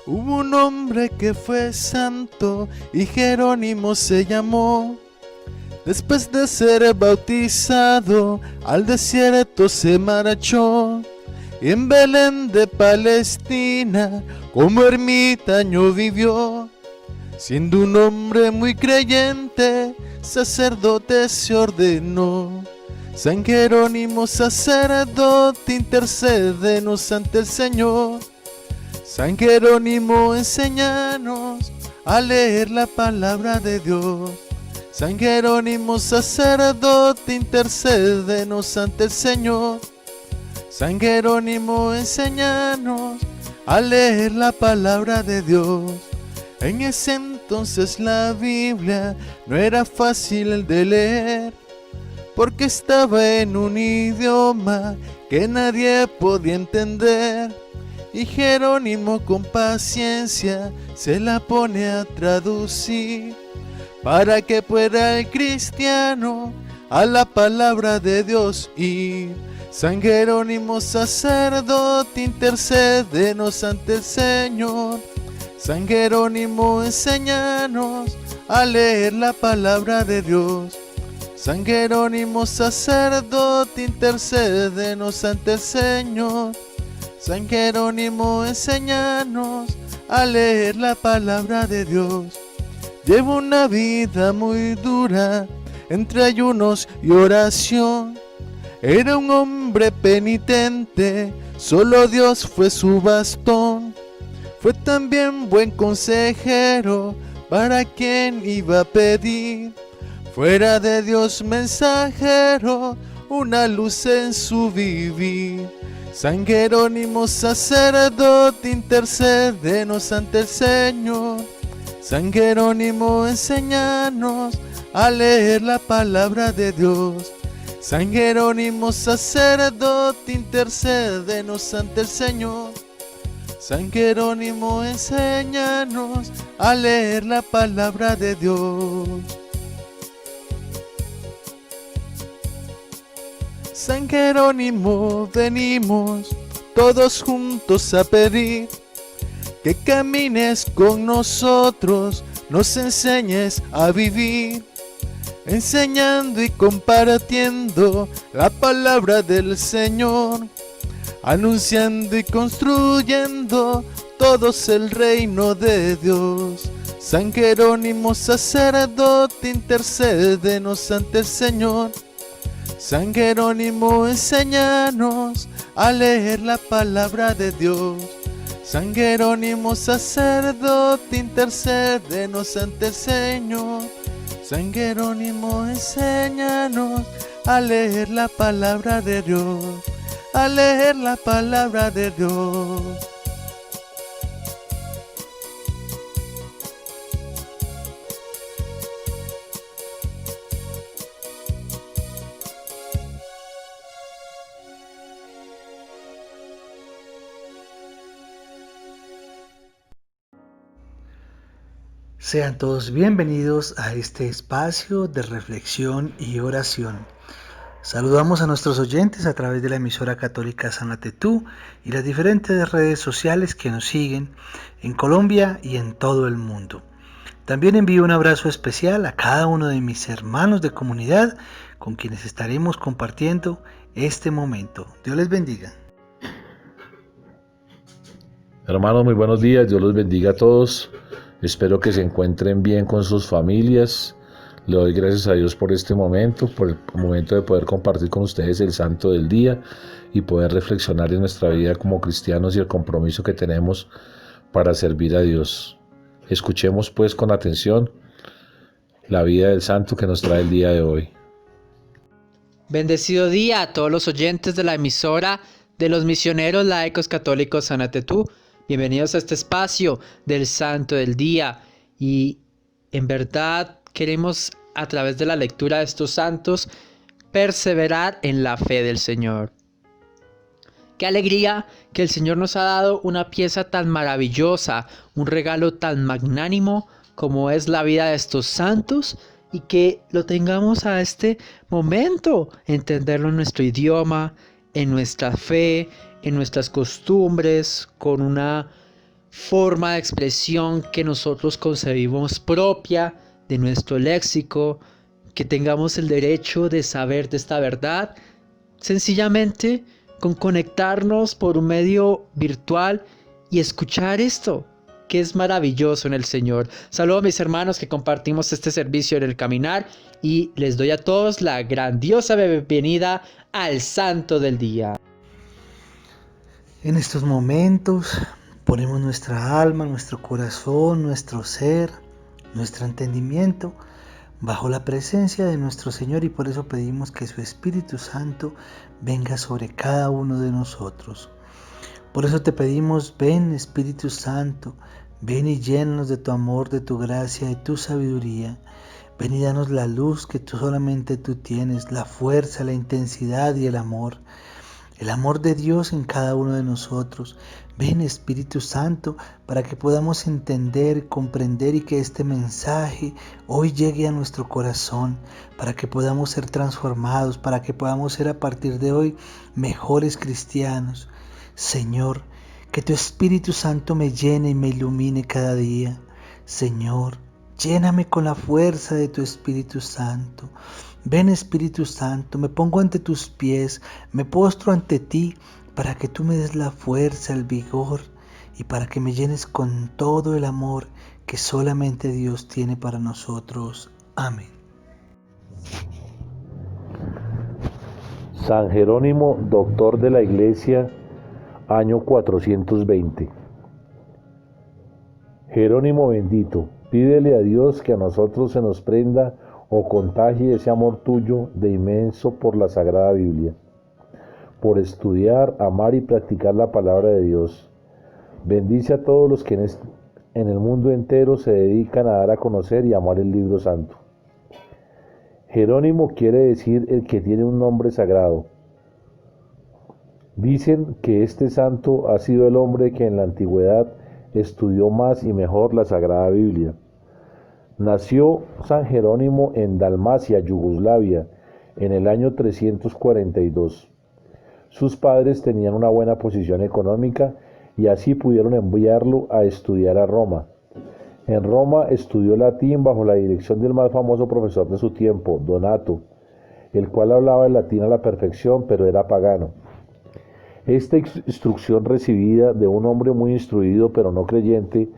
Hubo un hombre que fue santo y Jerónimo se llamó. Después de ser bautizado, al desierto se marchó. Y en Belén de Palestina, como ermitaño vivió. Siendo un hombre muy creyente, sacerdote se ordenó. San Jerónimo, sacerdote, intercédenos ante el Señor. San Jerónimo, enséñanos a leer la palabra de Dios. San Jerónimo, sacerdote, intercédenos ante el Señor. San Jerónimo, enséñanos a leer la palabra de Dios. En ese entonces la Biblia no era fácil de leer, porque estaba en un idioma que nadie podía entender. Y Jerónimo con paciencia se la pone a traducir, para que pueda el cristiano a la palabra de Dios ir. San Jerónimo, sacerdote, intercédenos ante el Señor. San Jerónimo, enséñanos a leer la palabra de Dios. San Jerónimo, sacerdote, intercédenos ante el Señor. San Jerónimo, enséñanos a leer la palabra de Dios. Llevo una vida muy dura, entre ayunos y oración. Era un hombre penitente, solo Dios fue su bastón. Fue también buen consejero para quien iba a pedir. Fuera de Dios mensajero, una luz en su vivir. San Jerónimo, sacerdote, intercédenos ante el Señor. San Jerónimo, enséñanos a leer la palabra de Dios. San Jerónimo, sacerdote, intercédenos ante el Señor. San Jerónimo, enséñanos a leer la palabra de Dios. San Jerónimo, venimos todos juntos a pedir que camines con nosotros, nos enseñes a vivir, enseñando y compartiendo la palabra del Señor, anunciando y construyendo todos el reino de Dios. San Jerónimo, sacerdote, intercédenos ante el Señor. San Jerónimo, enséñanos a leer la palabra de Dios. San Jerónimo, sacerdote, intercédenos ante el Señor. San Jerónimo, enséñanos a leer la palabra de Dios, a leer la palabra de Dios. Sean todos bienvenidos a este espacio de reflexión y oración. Saludamos a nuestros oyentes a través de la emisora católica Sanatetú y las diferentes redes sociales que nos siguen en Colombia y en todo el mundo. También envío un abrazo especial a cada uno de mis hermanos de comunidad con quienes estaremos compartiendo este momento. Dios les bendiga. Hermanos, muy buenos días, Dios los bendiga a todos. Espero que se encuentren bien con sus familias. Le doy gracias a Dios por este momento, por el momento de poder compartir con ustedes el santo del día y poder reflexionar en nuestra vida como cristianos y el compromiso que tenemos para servir a Dios. Escuchemos pues con atención la vida del santo que nos trae el día de hoy. Bendecido día a todos los oyentes de la emisora de los misioneros laicos católicos Sanatetú. Bienvenidos a este espacio del Santo del Día y en verdad queremos a través de la lectura de estos santos perseverar en la fe del Señor. Qué alegría que el Señor nos ha dado una pieza tan maravillosa, un regalo tan magnánimo como es la vida de estos santos y que lo tengamos a este momento, entenderlo en nuestro idioma, en nuestra fe, en nuestras costumbres, con una forma de expresión que nosotros concebimos propia de nuestro léxico, que tengamos el derecho de saber de esta verdad, sencillamente con conectarnos por un medio virtual y escuchar esto, que es maravilloso en el Señor. Saludos a mis hermanos que compartimos este servicio en el caminar y les doy a todos la grandiosa bienvenida al Santo del Día. En estos momentos ponemos nuestra alma, nuestro corazón, nuestro ser, nuestro entendimiento bajo la presencia de nuestro Señor, y por eso pedimos que su Espíritu Santo venga sobre cada uno de nosotros. Por eso te pedimos: ven Espíritu Santo, ven y llénanos de tu amor, de tu gracia, de tu sabiduría. Ven y danos la luz que solamente tú tienes, la fuerza, la intensidad y el amor de Dios en cada uno de nosotros. Ven Espíritu Santo para que podamos entender, comprender y que este mensaje hoy llegue a nuestro corazón, para que podamos ser transformados, para que podamos ser a partir de hoy mejores cristianos. Señor, que tu Espíritu Santo me llene y me ilumine cada día. Señor, lléname con la fuerza de tu Espíritu Santo. Ven Espíritu Santo, me pongo ante tus pies, me postro ante ti para que tú me des la fuerza, el vigor y para que me llenes con todo el amor que solamente Dios tiene para nosotros. Amén. San Jerónimo, doctor de la Iglesia, año 420. Jerónimo bendito, pídele a Dios que a nosotros se nos prenda o contagie ese amor tuyo de inmenso por la Sagrada Biblia, por estudiar, amar y practicar la palabra de Dios. Bendice a todos los que en el mundo entero se dedican a dar a conocer y amar el libro santo. Jerónimo quiere decir el que tiene un nombre sagrado. Dicen que este santo ha sido el hombre que en la antigüedad estudió más y mejor la Sagrada Biblia. Nació San Jerónimo en Dalmacia, Yugoslavia, en el año 342. Sus padres tenían una buena posición económica y así pudieron enviarlo a estudiar a Roma. En Roma estudió latín bajo la dirección del más famoso profesor de su tiempo, Donato, el cual hablaba el latín a la perfección, pero era pagano. Esta instrucción recibida de un hombre muy instruido pero no creyente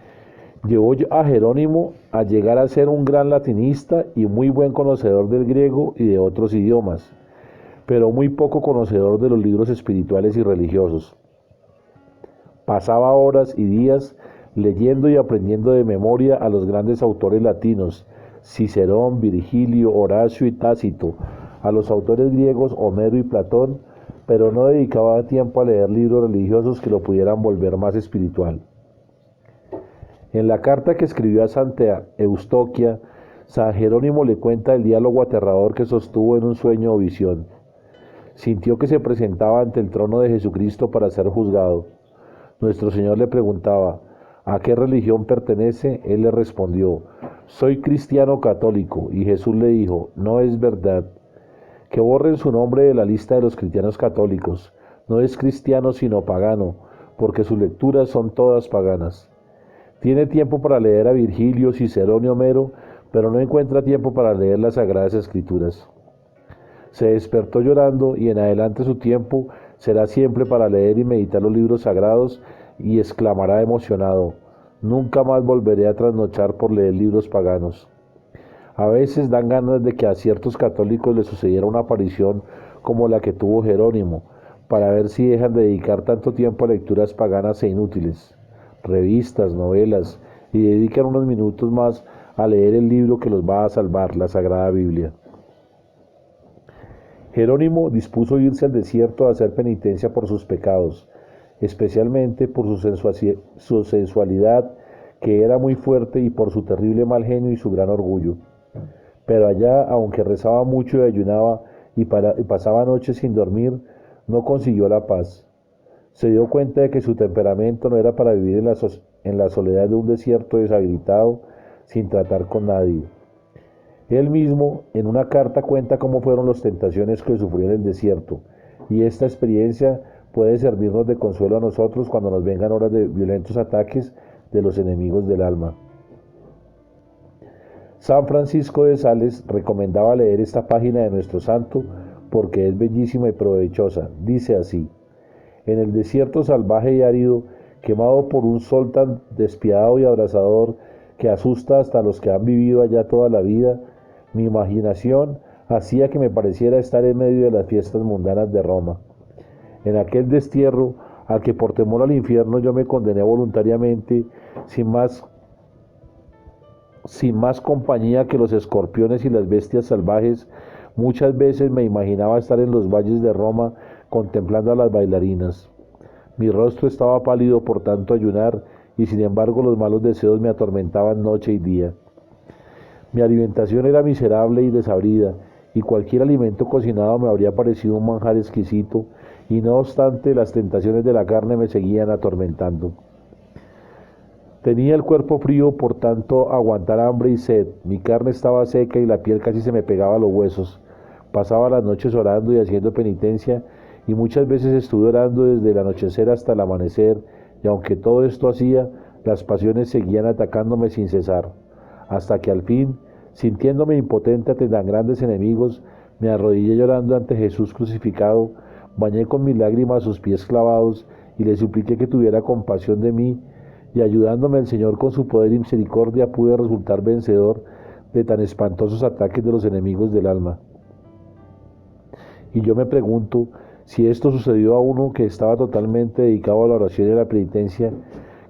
llevó a Jerónimo a llegar a ser un gran latinista y muy buen conocedor del griego y de otros idiomas, pero muy poco conocedor de los libros espirituales y religiosos. Pasaba horas y días leyendo y aprendiendo de memoria a los grandes autores latinos, Cicerón, Virgilio, Horacio y Tácito, a los autores griegos Homero y Platón, pero no dedicaba tiempo a leer libros religiosos que lo pudieran volver más espiritual. En la carta que escribió a Santa Eustoquia, San Jerónimo le cuenta el diálogo aterrador que sostuvo en un sueño o visión. Sintió que se presentaba ante el trono de Jesucristo para ser juzgado. Nuestro Señor le preguntaba: ¿a qué religión pertenece? Él le respondió: soy cristiano católico. Y Jesús le dijo: no es verdad. Que borren su nombre de la lista de los cristianos católicos. No es cristiano sino pagano, porque sus lecturas son todas paganas. Tiene tiempo para leer a Virgilio, Cicerón y Homero, pero no encuentra tiempo para leer las Sagradas Escrituras. Se despertó llorando y en adelante su tiempo será siempre para leer y meditar los libros sagrados, y exclamará emocionado: nunca más volveré a trasnochar por leer libros paganos. A veces dan ganas de que a ciertos católicos les sucediera una aparición como la que tuvo Jerónimo, para ver si dejan de dedicar tanto tiempo a lecturas paganas e inútiles, revistas, novelas, y dedican unos minutos más a leer el libro que los va a salvar, la Sagrada Biblia. Jerónimo dispuso irse al desierto a hacer penitencia por sus pecados, especialmente por su sensualidad, que era muy fuerte, y por su terrible mal genio y su gran orgullo. Pero allá, aunque rezaba mucho y ayunaba y pasaba noches sin dormir, no consiguió la paz. Se dio cuenta de que su temperamento no era para vivir en la soledad de un desierto deshabilitado, sin tratar con nadie. Él mismo, en una carta, cuenta cómo fueron las tentaciones que sufrió en el desierto, y esta experiencia puede servirnos de consuelo a nosotros cuando nos vengan horas de violentos ataques de los enemigos del alma. San Francisco de Sales recomendaba leer esta página de nuestro santo porque es bellísima y provechosa. Dice así: en el desierto salvaje y árido, quemado por un sol tan despiadado y abrasador que asusta hasta a los que han vivido allá toda la vida, mi imaginación hacía que me pareciera estar en medio de las fiestas mundanas de Roma. En aquel destierro, al que por temor al infierno yo me condené voluntariamente, sin más compañía que los escorpiones y las bestias salvajes, muchas veces me imaginaba estar en los valles de Roma contemplando a las bailarinas. Mi rostro estaba pálido por tanto ayunar, y sin embargo los malos deseos me atormentaban noche y día. Mi alimentación era miserable y desabrida, y cualquier alimento cocinado me habría parecido un manjar exquisito, y no obstante las tentaciones de la carne me seguían atormentando. Tenía el cuerpo frío por tanto aguantar hambre y sed, mi carne estaba seca y la piel casi se me pegaba a los huesos. Pasaba las noches orando y haciendo penitencia, y muchas veces estuve orando desde el anochecer hasta el amanecer, y aunque todo esto hacía, las pasiones seguían atacándome sin cesar, hasta que al fin, sintiéndome impotente ante tan grandes enemigos, me arrodillé llorando ante Jesús crucificado, bañé con mis lágrimas sus pies clavados, y le supliqué que tuviera compasión de mí, y ayudándome el Señor con su poder y misericordia, pude resultar vencedor de tan espantosos ataques de los enemigos del alma. Y yo me pregunto, si esto sucedió a uno que estaba totalmente dedicado a la oración y a la penitencia,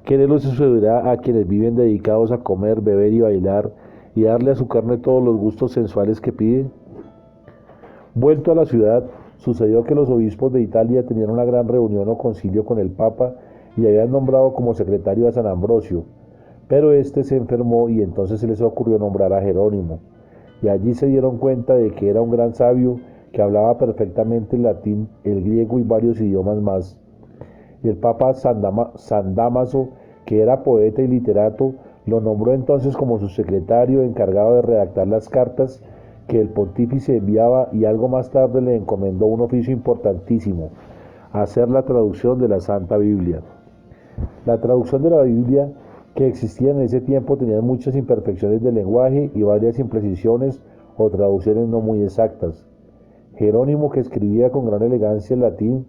¿qué le sucederá a quienes viven dedicados a comer, beber y bailar, y darle a su carne todos los gustos sensuales que pide? Vuelto a la ciudad, sucedió que los obispos de Italia tenían una gran reunión o concilio con el Papa y habían nombrado como secretario a San Ambrosio, pero este se enfermó y entonces se les ocurrió nombrar a Jerónimo, y allí se dieron cuenta de que era un gran sabio que hablaba perfectamente el latín, el griego y varios idiomas más. El Papa San Dámaso, que era poeta y literato, lo nombró entonces como su secretario encargado de redactar las cartas que el pontífice enviaba, y algo más tarde le encomendó un oficio importantísimo: hacer la traducción de la Santa Biblia. La traducción de la Biblia que existía en ese tiempo tenía muchas imperfecciones de lenguaje y varias imprecisiones o traducciones no muy exactas. Jerónimo, que escribía con gran elegancia el latín,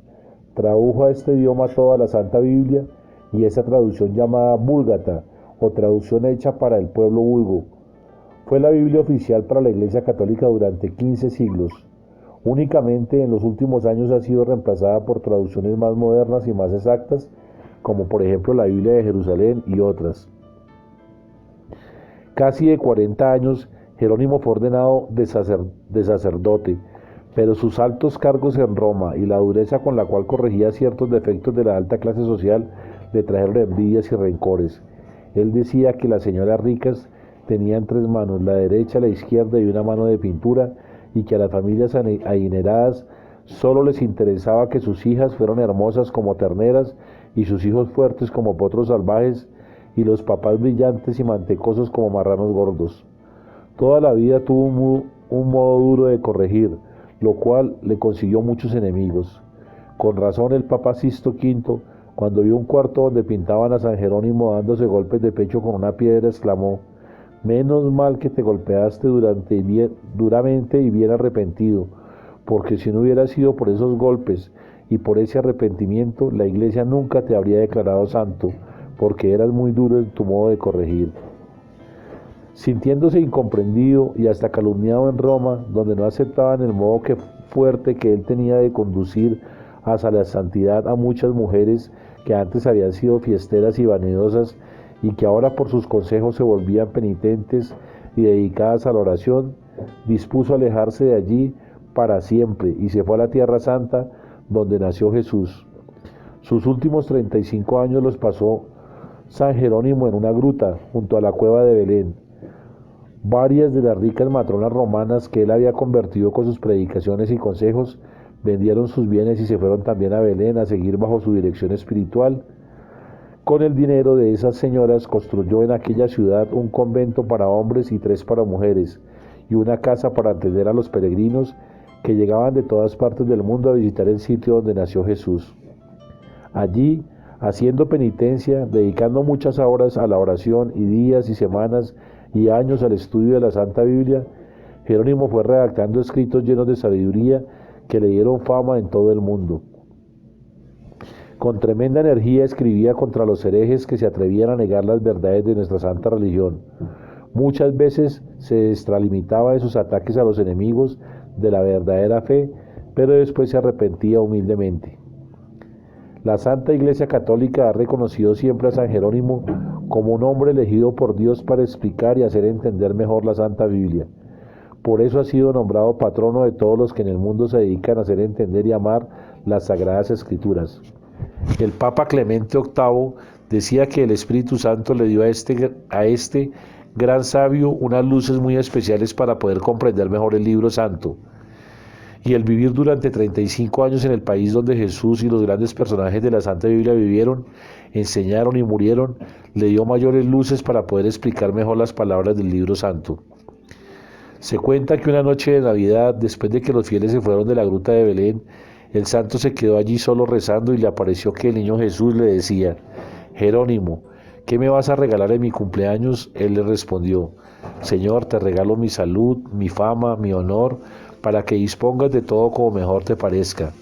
tradujo a este idioma toda la Santa Biblia, y esa traducción llamada Vulgata, o traducción hecha para el pueblo vulgo, fue la Biblia oficial para la Iglesia Católica durante 15 siglos. Únicamente en los últimos años ha sido reemplazada por traducciones más modernas y más exactas, como por ejemplo la Biblia de Jerusalén y otras. Casi de 40 años, Jerónimo fue ordenado de sacerdote, pero sus altos cargos en Roma y la dureza con la cual corregía ciertos defectos de la alta clase social le trajeron envidias y rencores. Él decía que las señoras ricas tenían 3 manos, la derecha, la izquierda y una mano de pintura, y que a las familias adineradas solo les interesaba que sus hijas fueran hermosas como terneras y sus hijos fuertes como potros salvajes, y los papás brillantes y mantecosos como marranos gordos. Toda la vida tuvo un modo duro de corregir, lo cual le consiguió muchos enemigos. Con razón el Papa Sisto V, cuando vio un cuarto donde pintaban a San Jerónimo dándose golpes de pecho con una piedra, exclamó: menos mal que te golpeaste duramente y bien arrepentido, porque si no hubiera sido por esos golpes y por ese arrepentimiento, la Iglesia nunca te habría declarado santo, porque eras muy duro en tu modo de corregir. Sintiéndose incomprendido y hasta calumniado en Roma, donde no aceptaban el modo fuerte que él tenía de conducir hacia la santidad a muchas mujeres que antes habían sido fiesteras y vanidosas, y que ahora por sus consejos se volvían penitentes y dedicadas a la oración, dispuso alejarse de allí para siempre y se fue a la Tierra Santa, donde nació Jesús. Sus últimos 35 años los pasó San Jerónimo en una gruta junto a la cueva de Belén. Varias de las ricas matronas romanas que él había convertido con sus predicaciones y consejos vendieron sus bienes y se fueron también a Belén a seguir bajo su dirección espiritual. Con el dinero de esas señoras construyó en aquella ciudad un convento para hombres y 3 para mujeres, y una casa para atender a los peregrinos que llegaban de todas partes del mundo a visitar el sitio donde nació Jesús. Allí, haciendo penitencia, dedicando muchas horas a la oración y días y semanas y años al estudio de la Santa Biblia, Jerónimo fue redactando escritos llenos de sabiduría que le dieron fama en todo el mundo. Con tremenda energía escribía contra los herejes que se atrevían a negar las verdades de nuestra santa religión. Muchas veces se extralimitaba de sus ataques a los enemigos de la verdadera fe, pero después se arrepentía humildemente. La Santa Iglesia Católica ha reconocido siempre a San Jerónimo como un hombre elegido por Dios para explicar y hacer entender mejor la Santa Biblia. Por eso ha sido nombrado patrono de todos los que en el mundo se dedican a hacer entender y amar las Sagradas Escrituras. El Papa Clemente VIII decía que el Espíritu Santo le dio a este gran sabio unas luces muy especiales para poder comprender mejor el libro santo. Y el vivir durante 35 años en el país donde Jesús y los grandes personajes de la Santa Biblia vivieron, enseñaron y murieron, le dio mayores luces para poder explicar mejor las palabras del libro santo. Se cuenta que una noche de Navidad, después de que los fieles se fueron de la gruta de Belén, el santo se quedó allí solo rezando y le apareció que el niño Jesús le decía: Jerónimo, ¿qué me vas a regalar en mi cumpleaños? Él le respondió: Señor, te regalo mi salud, mi fama, mi honor, para que dispongas de todo como mejor te parezca.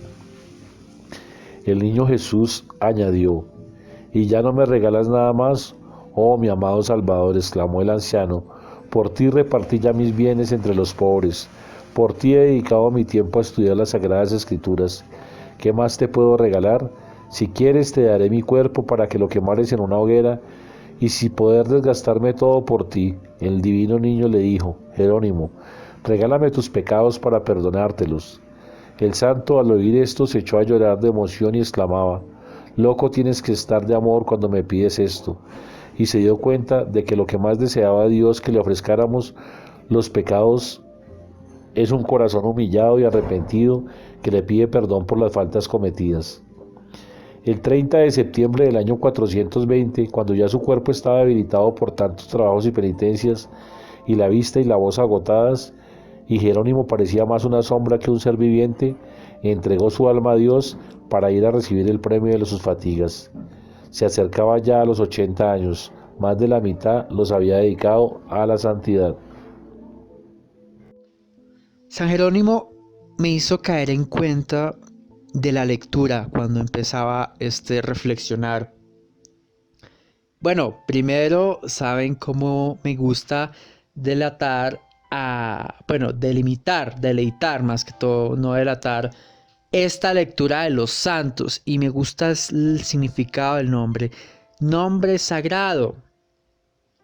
El niño Jesús añadió: ¿Y ya no me regalas nada más? Oh, mi amado Salvador, exclamó el anciano, por ti repartí ya mis bienes entre los pobres. Por ti he dedicado mi tiempo a estudiar las Sagradas Escrituras. ¿Qué más te puedo regalar? Si quieres te daré mi cuerpo para que lo quemares en una hoguera, y si poder desgastarme todo por ti. El divino niño le dijo: Jerónimo, regálame tus pecados para perdonártelos. El santo al oír esto se echó a llorar de emoción y exclamaba: Loco tienes que estar de amor cuando me pides esto. Y se dio cuenta de que lo que más deseaba Dios que le ofrezcáramos los pecados es un corazón humillado y arrepentido que le pide perdón por las faltas cometidas. El 30 de septiembre del año 420, cuando ya su cuerpo estaba debilitado por tantos trabajos y penitencias, y la vista y la voz agotadas, y Jerónimo parecía más una sombra que un ser viviente, entregó su alma a Dios para ir a recibir el premio de sus fatigas. Se acercaba ya a los 80 años, más de la mitad los había dedicado a la santidad. San Jerónimo me hizo caer en cuenta de la lectura cuando empezaba reflexionar. Bueno, primero saben cómo me gusta deleitar más que todo, no delatar esta lectura de los santos, y me gusta el significado del nombre. Nombre sagrado.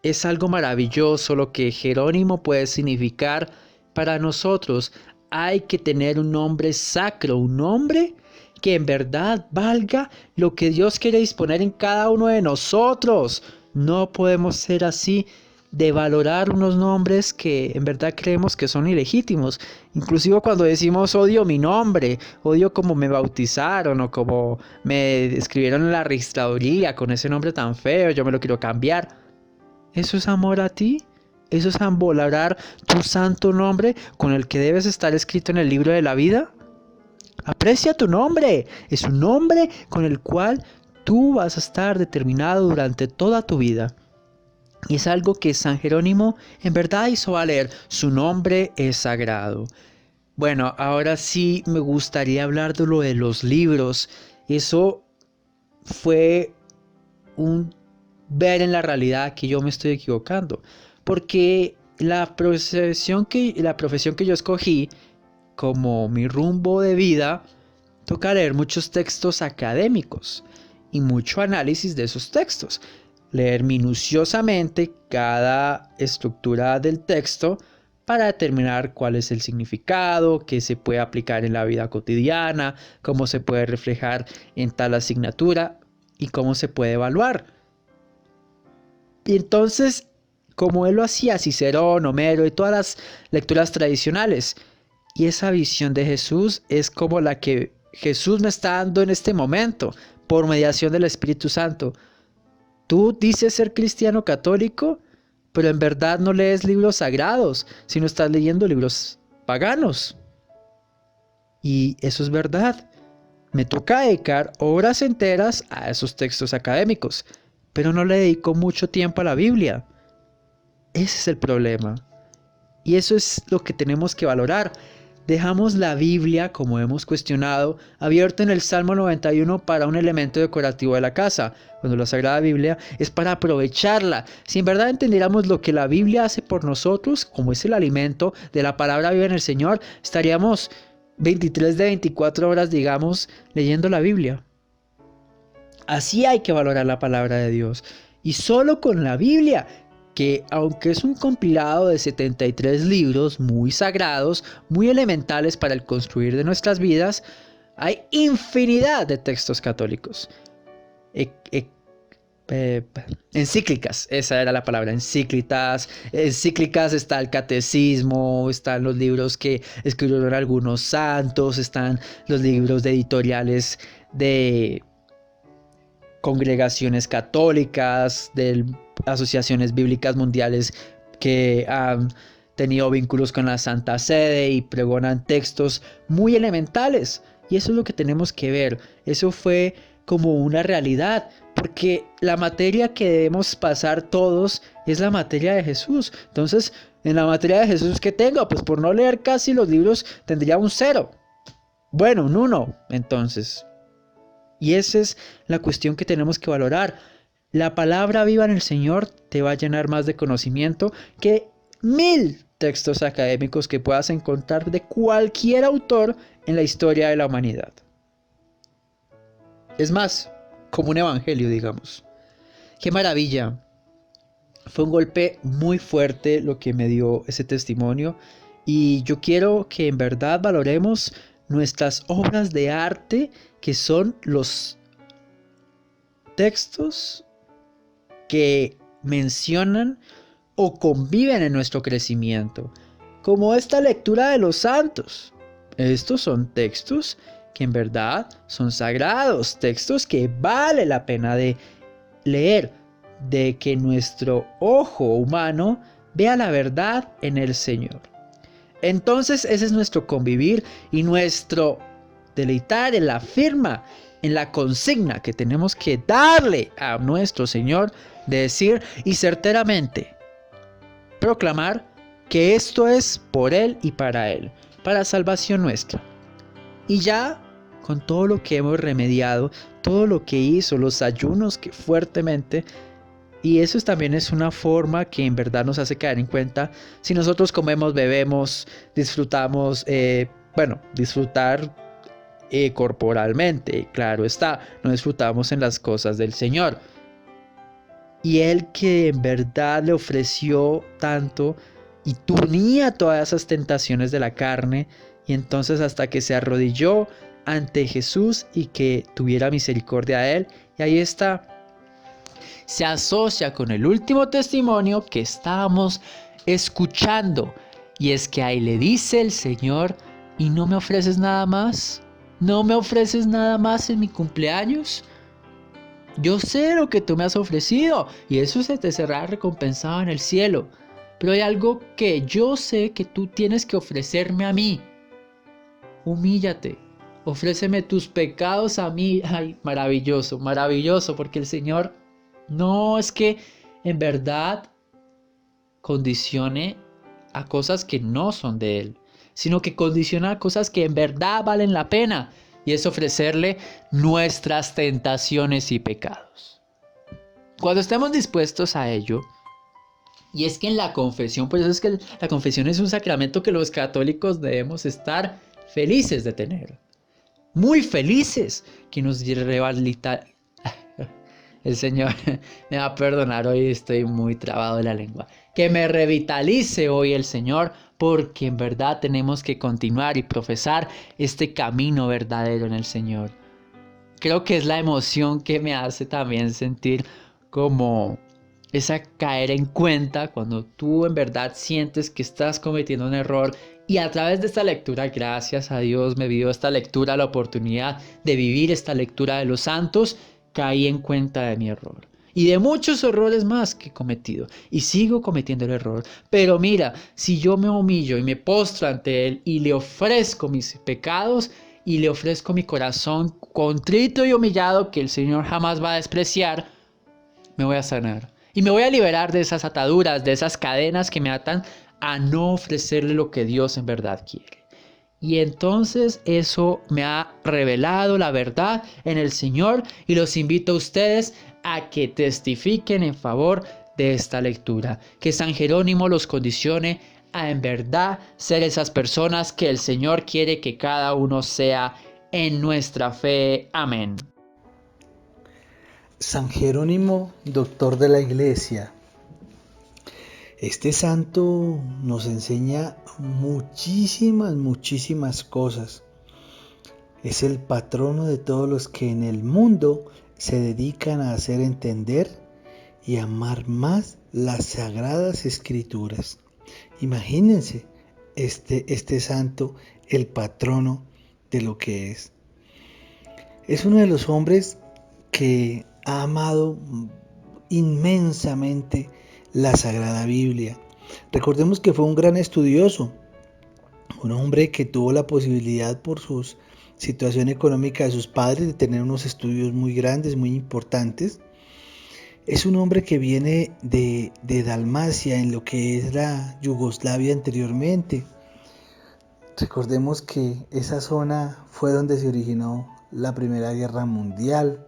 Es algo maravilloso lo que Jerónimo puede significar para nosotros. Hay que tener un nombre sacro, un nombre que en verdad valga lo que Dios quiere disponer en cada uno de nosotros. No podemos ser así de valorar unos nombres que en verdad creemos que son ilegítimos. Inclusive cuando decimos odio mi nombre, odio como me bautizaron o como me escribieron en la registraduría con ese nombre tan feo, yo me lo quiero cambiar. ¿Eso es amor a ti? ¿Eso es valorar tu santo nombre con el que debes estar escrito en el libro de la vida? Aprecia tu nombre. Es un nombre con el cual tú vas a estar determinado durante toda tu vida. Y es algo que San Jerónimo en verdad hizo valer. Su nombre es sagrado. Bueno, ahora sí me gustaría hablar de lo de los libros. Eso fue un ver en la realidad que yo me estoy equivocando. Porque la profesión que yo escogí como mi rumbo de vida, toca leer muchos textos académicos y mucho análisis de esos textos. Leer minuciosamente cada estructura del texto para determinar cuál es el significado, qué se puede aplicar en la vida cotidiana, cómo se puede reflejar en tal asignatura y cómo se puede evaluar. Y entonces, como él lo hacía, Cicerón, Homero y todas las lecturas tradicionales, y esa visión de Jesús es como la que Jesús me está dando en este momento, por mediación del Espíritu Santo. Tú dices ser cristiano católico, pero en verdad no lees libros sagrados, sino estás leyendo libros paganos. Y eso es verdad. me toca dedicar horas enteras a esos textos académicos, pero no le dedico mucho tiempo a la Biblia. Ese es el problema. Y eso es lo que tenemos que valorar. Dejamos la Biblia, como hemos cuestionado, abierta en el Salmo 91 para un elemento decorativo de la casa, cuando la Sagrada Biblia es para aprovecharla. Si en verdad entendiéramos lo que la Biblia hace por nosotros, como es el alimento de la palabra viva en el Señor, estaríamos 23 de 24 horas, digamos, leyendo la Biblia. Así hay que valorar la palabra de Dios. Y solo con la Biblia, que aunque es un compilado de 73 libros muy sagrados, muy elementales para el construir de nuestras vidas, hay infinidad de textos católicos. Encíclicas, esa era la palabra, encíclicas está el catecismo, están los libros que escribieron algunos santos, están los libros de editoriales de congregaciones católicas, de asociaciones bíblicas mundiales que han tenido vínculos con la Santa Sede y pregonan textos muy elementales. Y eso es lo que tenemos que ver. Eso fue como una realidad, porque la materia que debemos pasar todos es la materia de Jesús. Entonces, en la materia de Jesús, ¿qué tengo? Pues por no leer casi los libros tendría un 0. Bueno, un 1, entonces. Y esa es la cuestión que tenemos que valorar. La palabra viva en el Señor te va a llenar más de conocimiento que 1000 textos académicos que puedas encontrar de cualquier autor en la historia de la humanidad. Es más, como un evangelio, digamos. ¡Qué maravilla! Fue un golpe muy fuerte lo que me dio ese testimonio, y yo quiero que en verdad valoremos nuestras obras de arte, que son los textos que mencionan o conviven en nuestro crecimiento, como esta lectura de los santos. Estos son textos que en verdad son sagrados, textos que vale la pena de leer, de que nuestro ojo humano vea la verdad en el Señor. Entonces ese es nuestro convivir y nuestro deleitar en la firma, en la consigna que tenemos que darle a nuestro Señor, de decir y certeramente proclamar que esto es por Él y para Él, para salvación nuestra. Y ya con todo lo que hemos remediado, todo lo que hizo, los ayunos que fuertemente, y eso también es una forma que en verdad nos hace caer en cuenta, si nosotros comemos, bebemos, disfrutamos, disfrutar corporalmente, claro está, no disfrutamos en las cosas del Señor. Y Él, que en verdad le ofreció tanto y tenía todas esas tentaciones de la carne, y entonces hasta que se arrodilló ante Jesús y que tuviera misericordia de Él, y ahí está, se asocia con el último testimonio que estábamos escuchando, y es que ahí le dice el Señor: ¿y no me ofreces nada más? ¿No me ofreces nada más en mi cumpleaños? Yo sé lo que tú me has ofrecido, y eso se te será recompensado en el cielo. Pero hay algo que yo sé que tú tienes que ofrecerme a mí. Humíllate, ofréceme tus pecados a mí. Ay, maravilloso, maravilloso, porque el Señor no es que en verdad condicione a cosas que no son de Él, sino que condiciona a cosas que en verdad valen la pena, y es ofrecerle nuestras tentaciones y pecados. Cuando estemos dispuestos a ello, y es que en la confesión, por eso es que la confesión es un sacramento que los católicos debemos estar felices de tener, muy felices, que nos revalida. El Señor me va a perdonar, hoy estoy muy trabado de la lengua. Que me revitalice hoy el Señor, porque en verdad tenemos que continuar y profesar este camino verdadero en el Señor. Creo que es la emoción que me hace también sentir como esa caer en cuenta cuando tú en verdad sientes que estás cometiendo un error. Y a través de esta lectura, gracias a Dios, me dio esta lectura la oportunidad de vivir esta lectura de los santos. Caí en cuenta de mi error y de muchos errores más que he cometido, y sigo cometiendo el error. Pero mira, si yo me humillo y me postro ante Él y le ofrezco mis pecados, y le ofrezco mi corazón contrito y humillado que el Señor jamás va a despreciar, me voy a sanar. Y me voy a liberar de esas ataduras, de esas cadenas que me atan a no ofrecerle lo que Dios en verdad quiere. Y entonces eso me ha revelado la verdad en el Señor y los invito a ustedes a que testifiquen en favor de esta lectura. Que San Jerónimo los condicione a en verdad ser esas personas que el Señor quiere que cada uno sea en nuestra fe. Amén. San Jerónimo, doctor de la Iglesia. Este santo nos enseña muchísimas cosas. Es el patrono de todos los que en el mundo se dedican a hacer entender y amar más las sagradas escrituras. Imagínense este santo, el patrono de lo que es. Es uno de los hombres que ha amado inmensamente la Sagrada Biblia. Recordemos que fue un gran estudioso, un hombre que tuvo la posibilidad por su situación económica de sus padres de tener unos estudios muy grandes, muy importantes. Es un hombre que viene de Dalmacia, en lo que es la Yugoslavia anteriormente. Recordemos que esa zona fue donde se originó la Primera Guerra Mundial.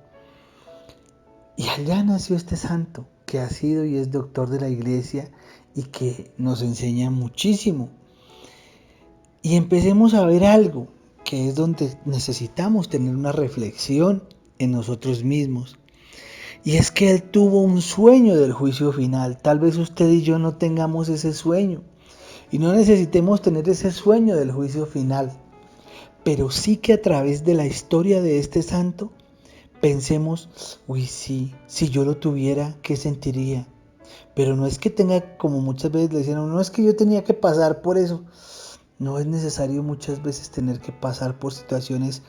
Y allá nació este santo, que ha sido y es doctor de la Iglesia y que nos enseña muchísimo. Y empecemos a ver algo, que es donde necesitamos tener una reflexión en nosotros mismos. Y es que él tuvo un sueño del juicio final. Tal vez usted y yo no tengamos ese sueño. Y no necesitemos tener ese sueño del juicio final. Pero sí que a través de la historia de este santo, pensemos, uy sí, si yo lo tuviera, ¿qué sentiría? Pero no es que tenga, como muchas veces le decían, no es que yo tenía que pasar por eso. No es necesario muchas veces tener que pasar por situaciones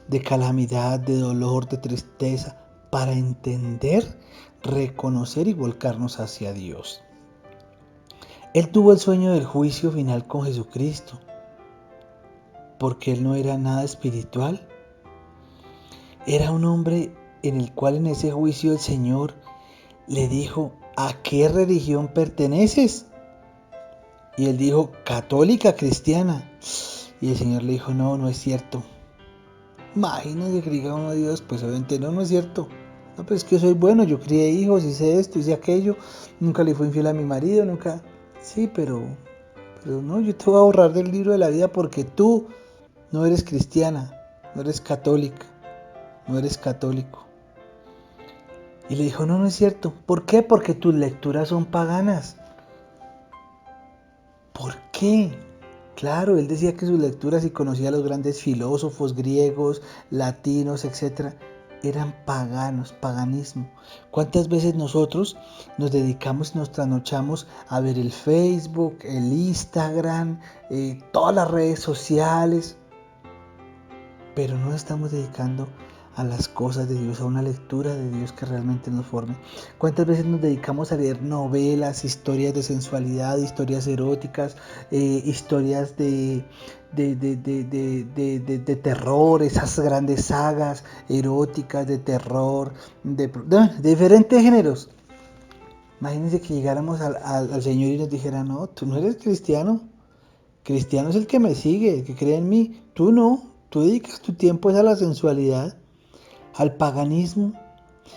de calamidad, de dolor, de tristeza, para entender, reconocer y volcarnos hacia Dios. Él tuvo el sueño del juicio final con Jesucristo, porque él no era nada espiritual. Era un hombre en el cual en ese juicio el Señor le dijo, ¿a qué religión perteneces? Y él dijo, católica, cristiana. Y el Señor le dijo, no es cierto. Imagínese que diga uno a Dios, pues obviamente no es cierto. No, pero es que soy bueno, yo crié hijos, hice esto, hice aquello, nunca le fui infiel a mi marido, nunca. Sí, pero no, yo te voy a borrar del libro de la vida porque tú no eres cristiana, no eres católica, no eres católico. Y le dijo, no es cierto. ¿Por qué? Porque tus lecturas son paganas. ¿Por qué? Claro, él decía que sus lecturas y conocía a los grandes filósofos griegos, latinos, etc., eran paganos, paganismo. ¿Cuántas veces nosotros nos dedicamos y nos trasnochamos a ver el Facebook, el Instagram, todas las redes sociales? Pero no estamos dedicando a las cosas de Dios, a una lectura de Dios que realmente nos forme. ¿Cuántas veces nos dedicamos a leer novelas, historias de sensualidad, historias eróticas, historias de terror, esas grandes sagas eróticas de terror, de diferentes géneros? Imagínense que llegáramos al Señor y nos dijera, no, tú no eres cristiano. Cristiano es el que me sigue, el que cree en mí. Tú no, tú dedicas tu tiempo a la sensualidad, al paganismo.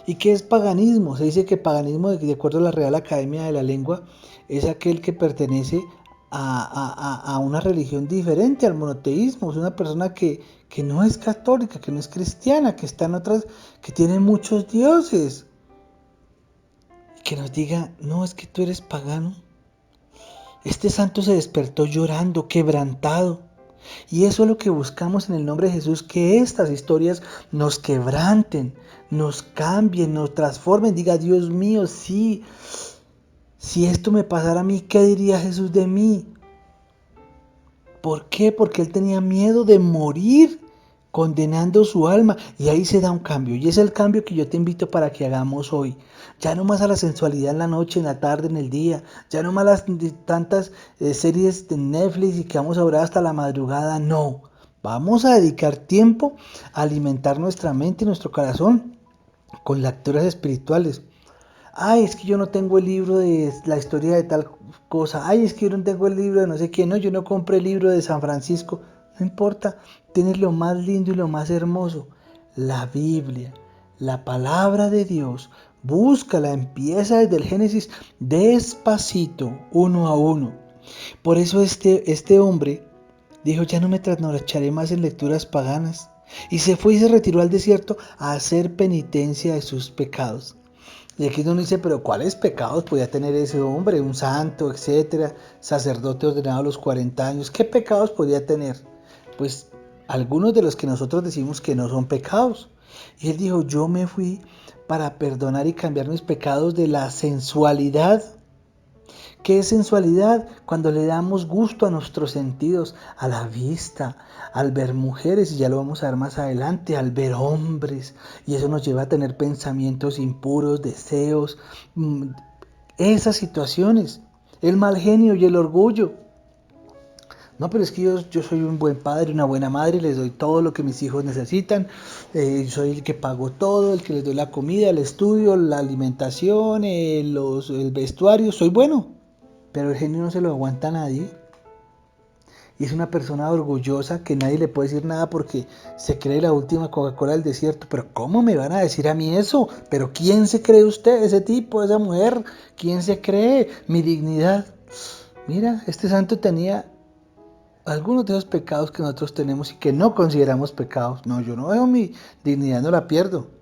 ¿Y qué es paganismo? Se dice que paganismo, de acuerdo a la Real Academia de la Lengua, es aquel que pertenece a una religión diferente al monoteísmo. Es una persona que no es católica, que no es cristiana, que está en otras, que tiene muchos dioses. Que nos diga, no, es que tú eres pagano. Este santo se despertó llorando, quebrantado. Y eso es lo que buscamos en el nombre de Jesús, que estas historias nos quebranten, nos cambien, nos transformen. Diga, Dios mío, sí, si esto me pasara a mí, ¿qué diría Jesús de mí? ¿Por qué? Porque él tenía miedo de morir condenando su alma. Y ahí se da un cambio. Y es el cambio que yo te invito para que hagamos hoy. Ya no más a la sensualidad en la noche, en la tarde, en el día. Ya no más las tantas series de Netflix y que vamos a orar hasta la madrugada. No. Vamos a dedicar tiempo a alimentar nuestra mente y nuestro corazón con lecturas espirituales. Ay, es que yo no tengo el libro de la historia de tal cosa. Ay, es que yo no tengo el libro de no sé quién. No, yo no compré el libro de San Francisco. No importa, tienes lo más lindo y lo más hermoso. La Biblia, la palabra de Dios. Búscala, empieza desde el Génesis despacito, uno a uno. Por eso este hombre dijo, ya no me trasnocharé más en lecturas paganas. Y se fue y se retiró al desierto a hacer penitencia de sus pecados. Y aquí uno dice, pero ¿cuáles pecados podía tener ese hombre? Un santo, etcétera, sacerdote ordenado a los 40 años. ¿Qué pecados podía tener? Pues algunos de los que nosotros decimos que no son pecados. Y él dijo, yo me fui para perdonar y cambiar mis pecados de la sensualidad. ¿Qué es sensualidad? Cuando le damos gusto a nuestros sentidos, a la vista, al ver mujeres, y ya lo vamos a ver más adelante, al ver hombres, y eso nos lleva a tener pensamientos impuros, deseos, esas situaciones, el mal genio y el orgullo. No, pero es que yo soy un buen padre, una buena madre, les doy todo lo que mis hijos necesitan, soy el que pago todo, el que les doy la comida, el estudio, la alimentación, el vestuario, soy bueno. Pero el genio no se lo aguanta a nadie. Y es una persona orgullosa que nadie le puede decir nada porque se cree la última Coca-Cola del desierto. Pero ¿cómo me van a decir a mí eso? ¿Pero quién se cree usted? Ese tipo, esa mujer. ¿Quién se cree? Mi dignidad. Mira, este santo tenía algunos de esos pecados que nosotros tenemos y que no consideramos pecados. No, yo no veo mi dignidad, no la pierdo.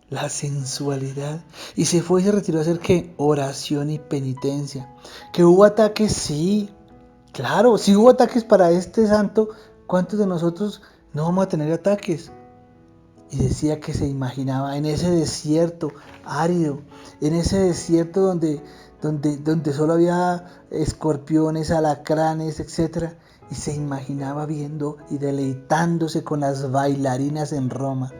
La sensualidad. Y se fue y se retiró a hacer ¿qué? Oración y penitencia. ¿Que hubo ataques? Sí, claro, si hubo ataques para este santo, ¿cuántos de nosotros no vamos a tener ataques? Y decía que se imaginaba en ese desierto árido, en ese desierto donde solo había escorpiones, alacranes, etc. Y se imaginaba viendo y deleitándose con las bailarinas en Roma.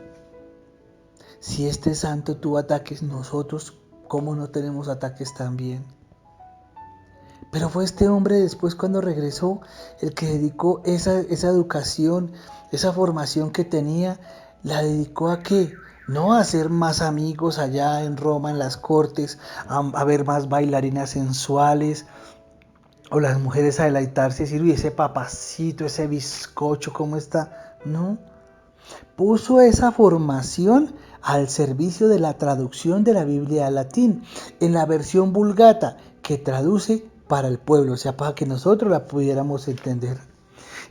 Si este santo tuvo ataques, nosotros, ¿cómo no tenemos ataques también? Pero fue este hombre después cuando regresó el que dedicó esa educación, esa formación que tenía, la dedicó a ¿qué? No a hacer más amigos allá en Roma, en las cortes, a ver más bailarinas sensuales, o las mujeres a deleitarse y decir, uy, ese papacito, ese bizcocho, ¿cómo está? No. Puso esa formación al servicio de la traducción de la Biblia al latín, en la versión Vulgata, que traduce para el pueblo, o sea, para que nosotros la pudiéramos entender.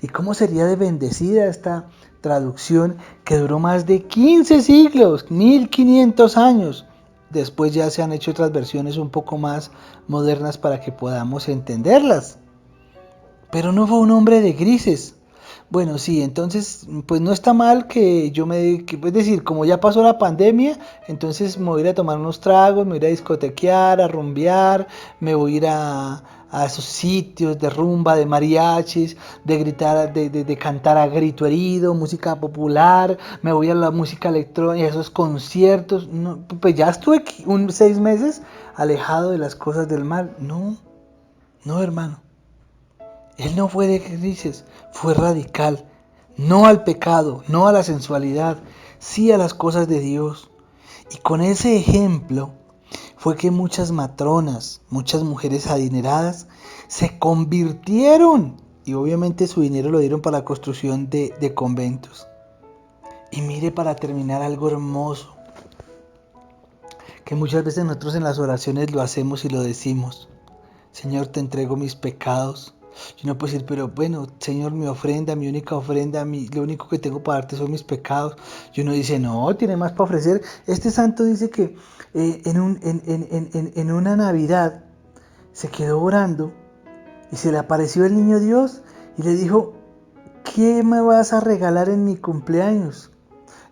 ¿Y cómo sería de bendecida esta traducción que duró más de 15 siglos, 1500 años? Después ya se han hecho otras versiones un poco más modernas para que podamos entenderlas. Pero no fue un hombre de grises. Bueno, sí, entonces, pues no está mal que es decir, como ya pasó la pandemia, entonces me voy a ir a tomar unos tragos, me voy a ir a discotequear, a rumbear, me voy a ir a esos sitios de rumba, de mariachis, de gritar, de cantar a grito herido, música popular, me voy a la música electrónica, a esos conciertos. No, pues ya estuve 6 meses alejado de las cosas del mal. No, no, hermano. Él no fue de grises, fue radical. No al pecado, no a la sensualidad, sí a las cosas de Dios. Y con ese ejemplo fue que muchas matronas, muchas mujeres adineradas, se convirtieron. Y obviamente su dinero lo dieron para la construcción de conventos. Y mire, para terminar, algo hermoso, que muchas veces nosotros en las oraciones lo hacemos y lo decimos. Señor, te entrego mis pecados. Yo no puedo decir, pero bueno, Señor, mi ofrenda, mi única ofrenda, lo único que tengo para darte son mis pecados. Y uno dice, no, tiene más para ofrecer. Este santo dice que en una Navidad se quedó orando y se le apareció el niño Dios y le dijo, ¿qué me vas a regalar en mi cumpleaños?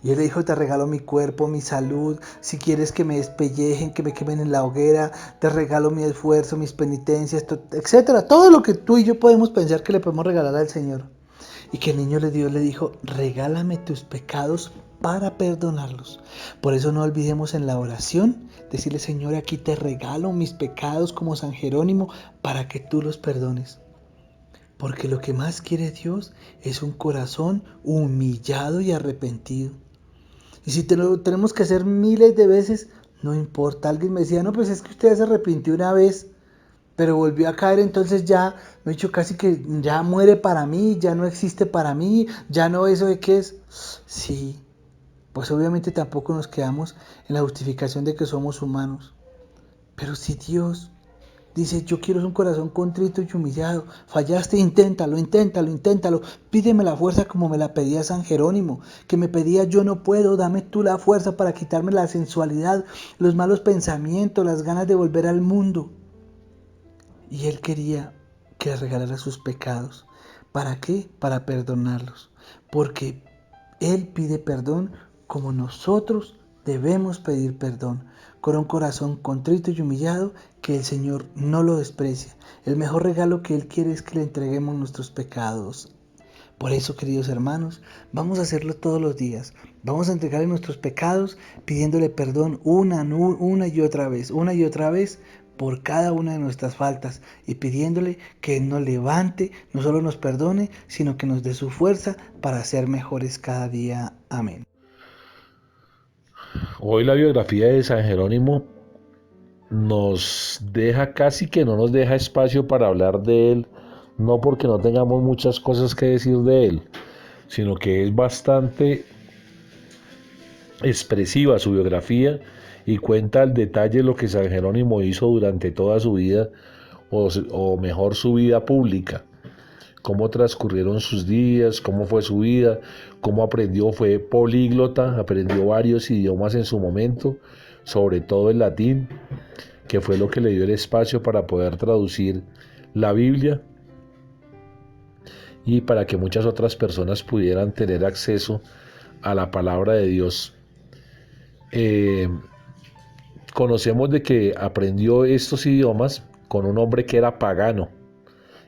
Y él le dijo, te regalo mi cuerpo, mi salud, si quieres que me despellejen, que me quemen en la hoguera, te regalo mi esfuerzo, mis penitencias, etcétera. Todo lo que tú y yo podemos pensar que le podemos regalar al Señor. Y que el niño le dijo, regálame tus pecados para perdonarlos. Por eso no olvidemos en la oración decirle, Señor, aquí te regalo mis pecados como San Jerónimo para que tú los perdones. porque lo que más quiere Dios es un corazón humillado y arrepentido. Y si lo tenemos que hacer miles de veces, no importa. Alguien me decía, no, pues es que usted se arrepintió una vez, pero volvió a caer, entonces ya, me he dicho casi que ya muere para mí, ya no existe para mí, ya no eso de qué es. Sí, pues obviamente tampoco nos quedamos en la justificación de que somos humanos. Pero si Dios dice, yo quiero un corazón contrito y humillado, fallaste, inténtalo, inténtalo, inténtalo, pídeme la fuerza como me la pedía San Jerónimo, que me pedía yo no puedo, dame tú la fuerza para quitarme la sensualidad, los malos pensamientos, las ganas de volver al mundo. Y él quería que le regalara sus pecados. ¿Para qué? Para perdonarlos. Porque él pide perdón como nosotros debemos pedir perdón. Con un corazón contrito y humillado, que el Señor no lo desprecia. El mejor regalo que Él quiere es que le entreguemos nuestros pecados. Por eso, queridos hermanos, vamos a hacerlo todos los días. Vamos a entregarle nuestros pecados pidiéndole perdón una y otra vez por cada una de nuestras faltas y pidiéndole que nos levante, no solo nos perdone, sino que nos dé su fuerza para ser mejores cada día. Amén. Hoy la biografía de San Jerónimo nos deja casi que no nos deja espacio para hablar de él, no porque no tengamos muchas cosas que decir de él, sino que es bastante expresiva su biografía y cuenta al detalle lo que San Jerónimo hizo durante toda su vida, o mejor su vida pública, cómo transcurrieron sus días, cómo fue su vida, cómo aprendió, fue políglota, aprendió varios idiomas en su momento, sobre todo el latín, que fue lo que le dio el espacio para poder traducir la Biblia y para que muchas otras personas pudieran tener acceso a la palabra de Dios. Conocemos de que aprendió estos idiomas con un hombre que era pagano,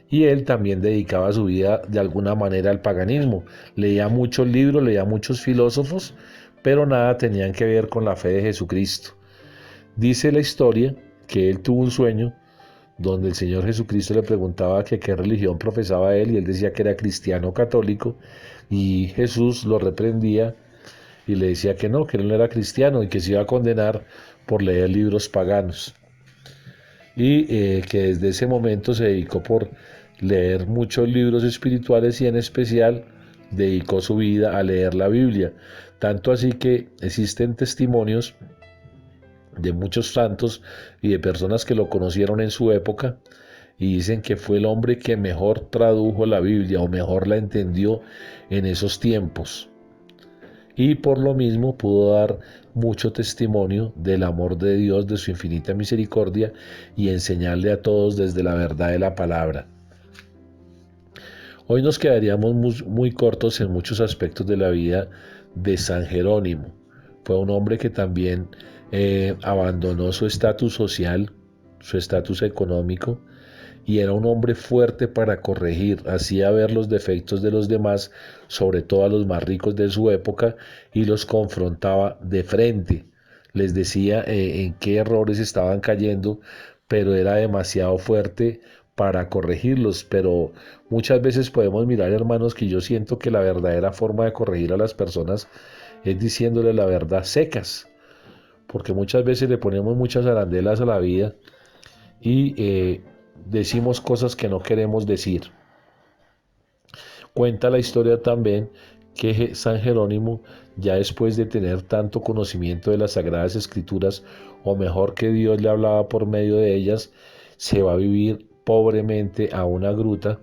y él también dedicaba su vida de alguna manera al paganismo. Leía muchos libros, leía muchos filósofos, pero nada tenían que ver con la fe de Jesucristo. Dice la historia que él tuvo un sueño donde el Señor Jesucristo le preguntaba que qué religión profesaba él, y él decía que era cristiano católico, y Jesús lo reprendía y le decía que no él no era cristiano y que se iba a condenar por leer libros paganos. Y que desde ese momento se dedicó por leer muchos libros espirituales, y en especial dedicó su vida a leer la Biblia. Tanto así que existen testimonios de muchos santos y de personas que lo conocieron en su época, y dicen que fue el hombre que mejor tradujo la Biblia o mejor la entendió en esos tiempos. Y por lo mismo pudo dar mucho testimonio del amor de Dios, de su infinita misericordia, y enseñarle a todos desde la verdad de la palabra. Hoy nos quedaríamos muy cortos en muchos aspectos de la vida de San Jerónimo. Fue un hombre que también abandonó su estatus social, su estatus económico, y era un hombre fuerte para corregir, hacía ver los defectos de los demás, sobre todo a los más ricos de su época, y los confrontaba de frente. Les decía en qué errores estaban cayendo, pero era demasiado fuerte para corregirlos. Pero muchas veces podemos mirar, hermanos, que yo siento que la verdadera forma de corregir a las personas es diciéndole la verdad secas, porque muchas veces le ponemos muchas arandelas a la vida y decimos cosas que no queremos decir. Cuenta la historia también que San Jerónimo, ya después de tener tanto conocimiento de las Sagradas Escrituras, o mejor que Dios le hablaba por medio de ellas, se va a vivir pobremente a una gruta,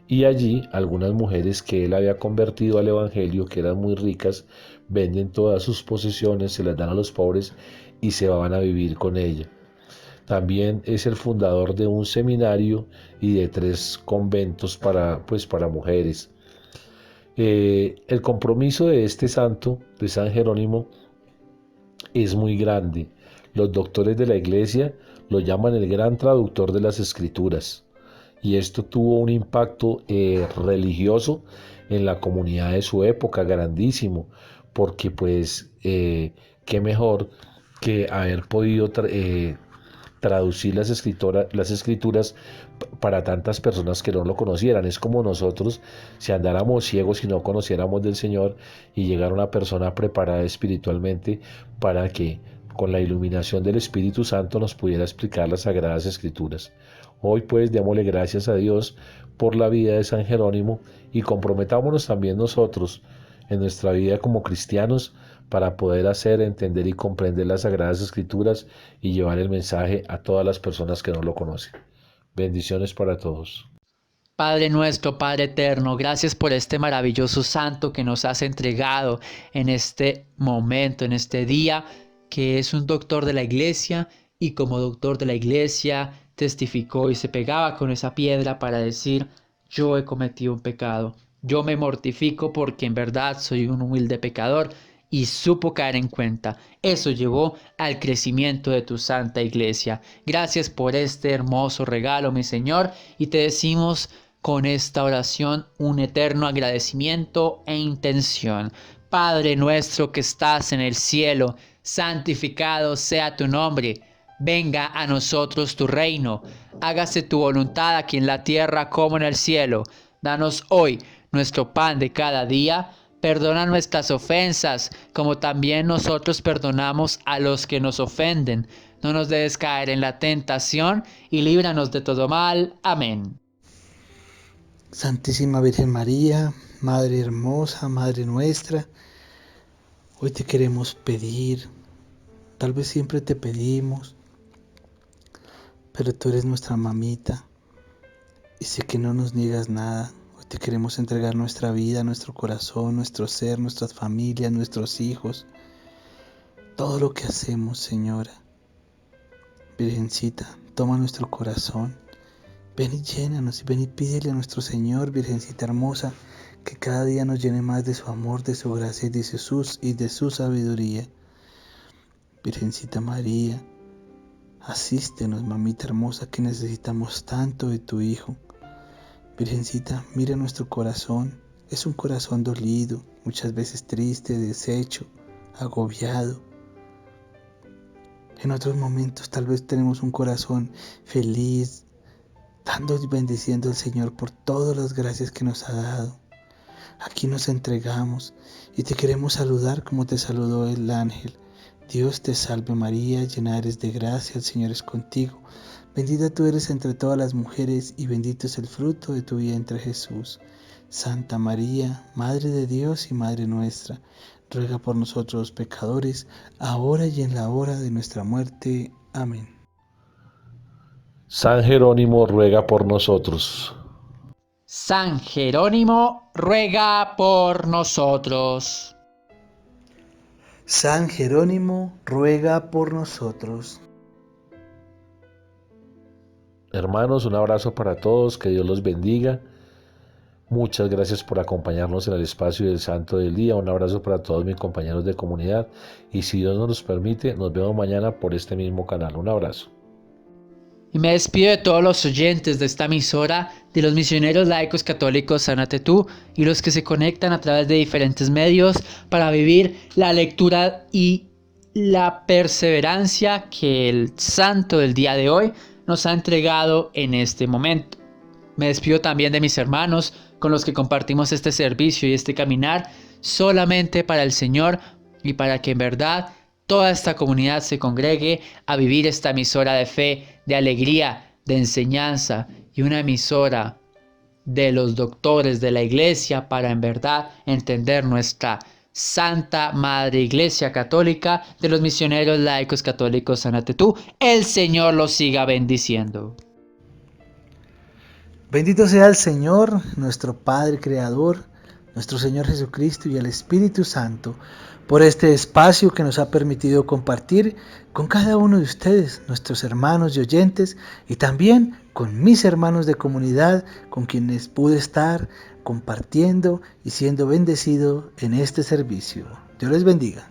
y allí algunas mujeres que él había convertido al Evangelio, que eran muy ricas, venden todas sus posesiones, se las dan a los pobres y se van a vivir con ella. También es el fundador de un seminario y de 3 conventos para mujeres. El compromiso de este santo, de San Jerónimo, es muy grande. Los doctores de la Iglesia lo llaman el gran traductor de las Escrituras, y esto tuvo un impacto religioso en la comunidad de su época grandísimo, porque qué mejor que haber podido traducir las escrituras para tantas personas que no lo conocieran. Es como nosotros si andáramos ciegos y no conociéramos del Señor y llegara una persona preparada espiritualmente para que con la iluminación del Espíritu Santo nos pudiera explicar las Sagradas Escrituras. Hoy pues démosle gracias a Dios por la vida de San Jerónimo y comprometámonos también nosotros en nuestra vida como cristianos para poder hacer, entender y comprender las Sagradas Escrituras y llevar el mensaje a todas las personas que no lo conocen. Bendiciones para todos. Padre nuestro, Padre eterno, gracias por este maravilloso santo que nos has entregado en este momento, en este día, que es un doctor de la iglesia y como doctor de la iglesia testificó y se pegaba con esa piedra para decir: yo he cometido un pecado, yo me mortifico porque en verdad soy un humilde pecador, y supo caer en cuenta. Eso llevó al crecimiento de tu santa iglesia. Gracias por este hermoso regalo, mi Señor, y te decimos con esta oración un eterno agradecimiento e intención. Padre nuestro que estás en el cielo, santificado sea tu nombre. Venga a nosotros tu reino. Hágase tu voluntad aquí en la tierra como en el cielo. Danos hoy nuestro pan de cada día. Perdona nuestras ofensas, como también nosotros perdonamos a los que nos ofenden. No nos dejes caer en la tentación y líbranos de todo mal. Amén. Santísima Virgen María, Madre hermosa, Madre nuestra, hoy te queremos pedir, tal vez siempre te pedimos, pero tú eres nuestra mamita y sé que no nos niegas nada. Hoy te queremos entregar nuestra vida, nuestro corazón, nuestro ser, nuestras familias, nuestros hijos, todo lo que hacemos, Señora. Virgencita, toma nuestro corazón, ven y llénanos y ven y pídele a nuestro Señor, Virgencita hermosa, que cada día nos llene más de su amor, de su gracia y de su sabiduría. Virgencita María, asístenos, mamita hermosa, que necesitamos tanto de tu Hijo. Virgencita, mira nuestro corazón, es un corazón dolido, muchas veces triste, deshecho, agobiado. En otros momentos tal vez tenemos un corazón feliz, dando y bendiciendo al Señor por todas las gracias que nos ha dado. Aquí nos entregamos y te queremos saludar como te saludó el ángel. Dios te salve María, llena eres de gracia, el Señor es contigo. Bendita tú eres entre todas las mujeres y bendito es el fruto de tu vientre Jesús. Santa María, Madre de Dios y Madre nuestra, ruega por nosotros los pecadores, ahora y en la hora de nuestra muerte. Amén. San Jerónimo ruega por nosotros. San Jerónimo ruega por nosotros. San Jerónimo ruega por nosotros. Hermanos, un abrazo para todos, que Dios los bendiga. Muchas gracias por acompañarnos en el espacio del Santo del Día. Un abrazo para todos mis compañeros de comunidad y si Dios nos permite, nos vemos mañana por este mismo canal. Un abrazo. Y me despido de todos los oyentes de esta emisora, de los misioneros laicos católicos Sánate Tú y los que se conectan a través de diferentes medios para vivir la lectura y la perseverancia que el santo del día de hoy nos ha entregado en este momento. Me despido también de mis hermanos con los que compartimos este servicio y este caminar solamente para el Señor y para que en verdad toda esta comunidad se congregue a vivir esta emisora de fe, de alegría, de enseñanza y una emisora de los doctores de la iglesia para en verdad entender nuestra Santa Madre Iglesia Católica de los misioneros laicos católicos Sánate Tú. El Señor los siga bendiciendo. Bendito sea el Señor, nuestro Padre Creador, nuestro Señor Jesucristo y el Espíritu Santo, por este espacio que nos ha permitido compartir con cada uno de ustedes, nuestros hermanos y oyentes, y también con mis hermanos de comunidad, con quienes pude estar compartiendo y siendo bendecido en este servicio. Dios les bendiga.